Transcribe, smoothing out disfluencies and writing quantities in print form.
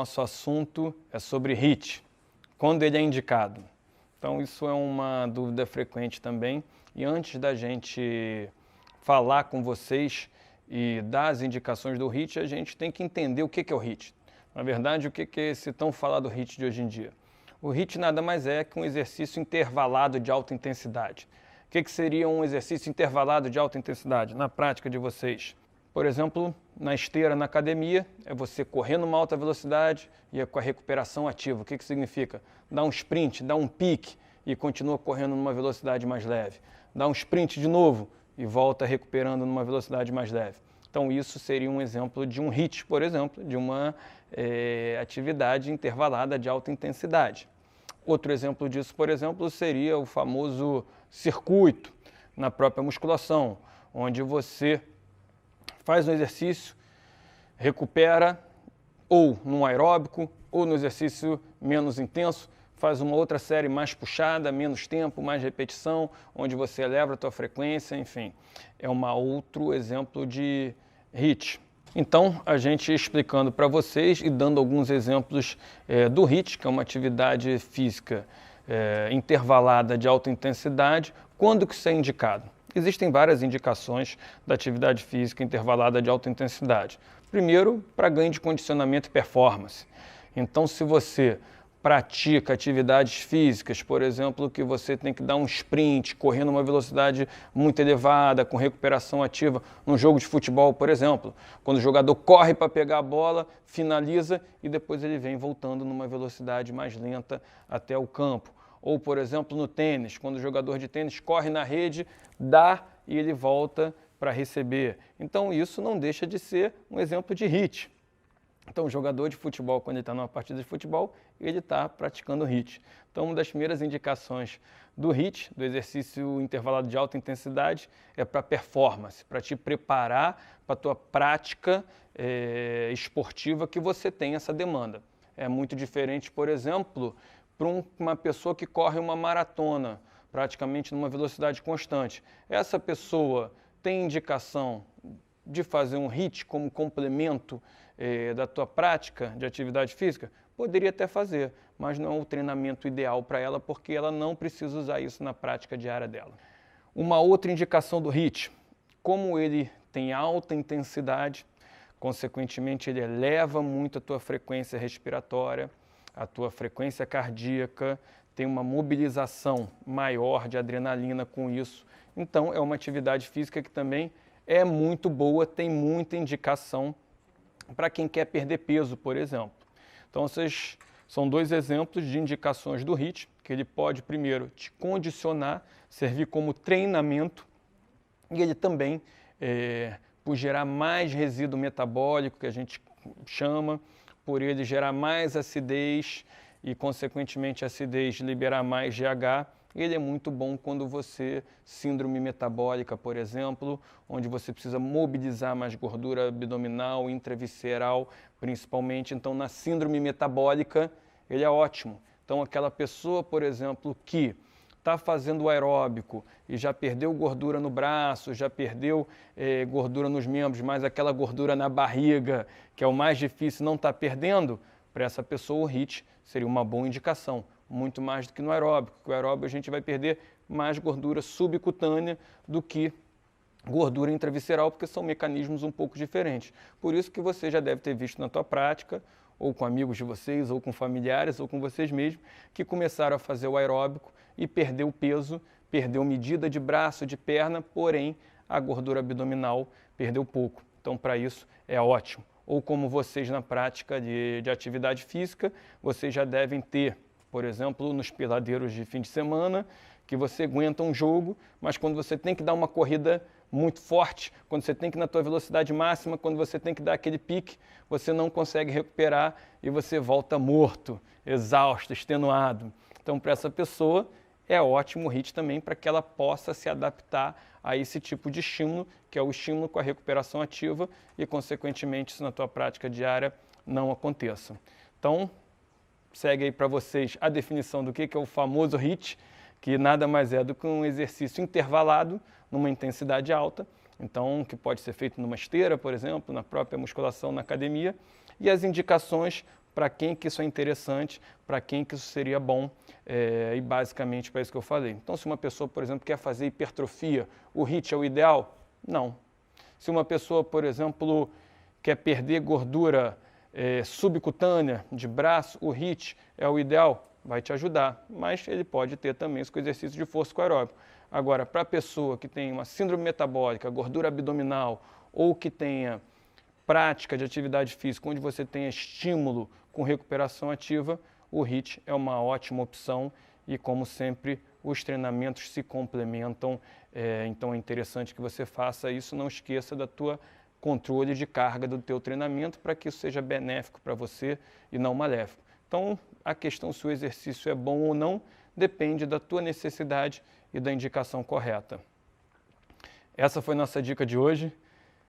Nosso assunto é sobre HIIT, quando ele é indicado. Então isso é uma dúvida frequente também. E antes da gente falar com vocês e dar as indicações do HIIT, a gente tem que entender o que é o HIIT. Na verdade, o que é esse tão falado HIIT de hoje em dia? O HIIT nada mais é que um exercício intervalado de alta intensidade. O que seria um exercício intervalado de alta intensidade na prática de vocês? Por exemplo, na esteira, na academia, é você correr numa alta velocidade e é com a recuperação ativa. O que significa? Dá um sprint, dá um pique e continua correndo numa velocidade mais leve. Dá um sprint de novo e volta recuperando numa velocidade mais leve. Então isso seria um exemplo de um HIIT, por exemplo, de uma atividade intervalada de alta intensidade. Outro exemplo disso, por exemplo, seria o famoso circuito na própria musculação, onde você faz um exercício, recupera, ou num aeróbico, ou no exercício menos intenso, faz uma outra série mais puxada, menos tempo, mais repetição, onde você eleva a tua frequência, enfim. É um outro exemplo de HIIT. Então, a gente explicando para vocês e dando alguns exemplos do HIIT, que é uma atividade física intervalada de alta intensidade, quando que isso é indicado? Existem várias indicações da atividade física intervalada de alta intensidade. Primeiro, para ganho de condicionamento e performance. Então, se você pratica atividades físicas, por exemplo, que você tem que dar um sprint, correr numa velocidade muito elevada, com recuperação ativa, num jogo de futebol, por exemplo, quando o jogador corre para pegar a bola, finaliza e depois ele vem voltando numa velocidade mais lenta até o campo. Ou, por exemplo, no tênis, quando o jogador de tênis corre na rede, dá e ele volta para receber. Então, isso não deixa de ser um exemplo de HIIT. Então, o jogador de futebol, quando ele está numa partida de futebol, ele está praticando HIIT. Então, uma das primeiras indicações do HIIT, do exercício intervalado de alta intensidade, é para performance, para te preparar para a tua prática esportiva que você tem essa demanda. É muito diferente, por exemplo, para uma pessoa que corre uma maratona, praticamente numa velocidade constante. Essa pessoa tem indicação de fazer um HIIT como complemento da tua prática de atividade física? Poderia até fazer, mas não é o treinamento ideal para ela, porque ela não precisa usar isso na prática diária dela. Uma outra indicação do HIIT, como ele tem alta intensidade, consequentemente ele eleva muito a tua frequência respiratória, a tua frequência cardíaca, tem uma mobilização maior de adrenalina com isso. Então, é uma atividade física que também é muito boa, tem muita indicação para quem quer perder peso, por exemplo. Então, esses são dois exemplos de indicações do HIIT, que ele pode, primeiro, te condicionar, servir como treinamento, e ele também, por gerar mais resíduo metabólico, que a gente chama, por ele gerar mais acidez e, consequentemente, a acidez liberar mais GH, ele é muito bom quando você, síndrome metabólica, por exemplo, onde você precisa mobilizar mais gordura abdominal, intravisceral, principalmente. Então, na síndrome metabólica, ele é ótimo. Então, aquela pessoa, por exemplo, que está fazendo o aeróbico e já perdeu gordura no braço, já perdeu gordura nos membros, mas aquela gordura na barriga, que é o mais difícil, não está perdendo, para essa pessoa o HIIT seria uma boa indicação, muito mais do que no aeróbico. No aeróbico a gente vai perder mais gordura subcutânea do que gordura intravisceral, porque são mecanismos um pouco diferentes. Por isso que você já deve ter visto na tua prática, ou com amigos de vocês, ou com familiares, ou com vocês mesmos, que começaram a fazer o aeróbico e perdeu peso, perdeu medida de braço, de perna, porém a gordura abdominal perdeu pouco. Então, para isso é ótimo. Ou como vocês na prática de atividade física, vocês já devem ter, por exemplo, nos peladeiros de fim de semana, que você aguenta um jogo, mas quando você tem que dar uma corrida muito forte, quando você tem que ir na tua velocidade máxima, quando você tem que dar aquele pique, você não consegue recuperar e você volta morto, exausto, extenuado. Então, para essa pessoa, é ótimo o HIIT também para que ela possa se adaptar a esse tipo de estímulo, que é o estímulo com a recuperação ativa e, consequentemente, isso na tua prática diária não aconteça. Então, segue aí para vocês a definição do que é o famoso HIIT, que nada mais é do que um exercício intervalado numa intensidade alta, então que pode ser feito numa esteira, por exemplo, na própria musculação na academia, e as indicações para quem que isso é interessante, para quem que isso seria bom, e basicamente para isso que eu falei. Então, se uma pessoa, por exemplo, quer fazer hipertrofia, o HIIT é o ideal? Não. Se uma pessoa, por exemplo, quer perder gordura subcutânea de braço, o HIIT é o ideal? Vai te ajudar, mas ele pode ter também isso com exercício de força com aeróbico. Agora, para a pessoa que tem uma síndrome metabólica, gordura abdominal, ou que tenha prática de atividade física, onde você tenha estímulo com recuperação ativa, o HIIT é uma ótima opção e, como sempre, os treinamentos se complementam, então é interessante que você faça isso, não esqueça da tua controle de carga do teu treinamento para que isso seja benéfico para você e não maléfico. Então, a questão se o exercício é bom ou não depende da tua necessidade e da indicação correta. Essa foi nossa dica de hoje.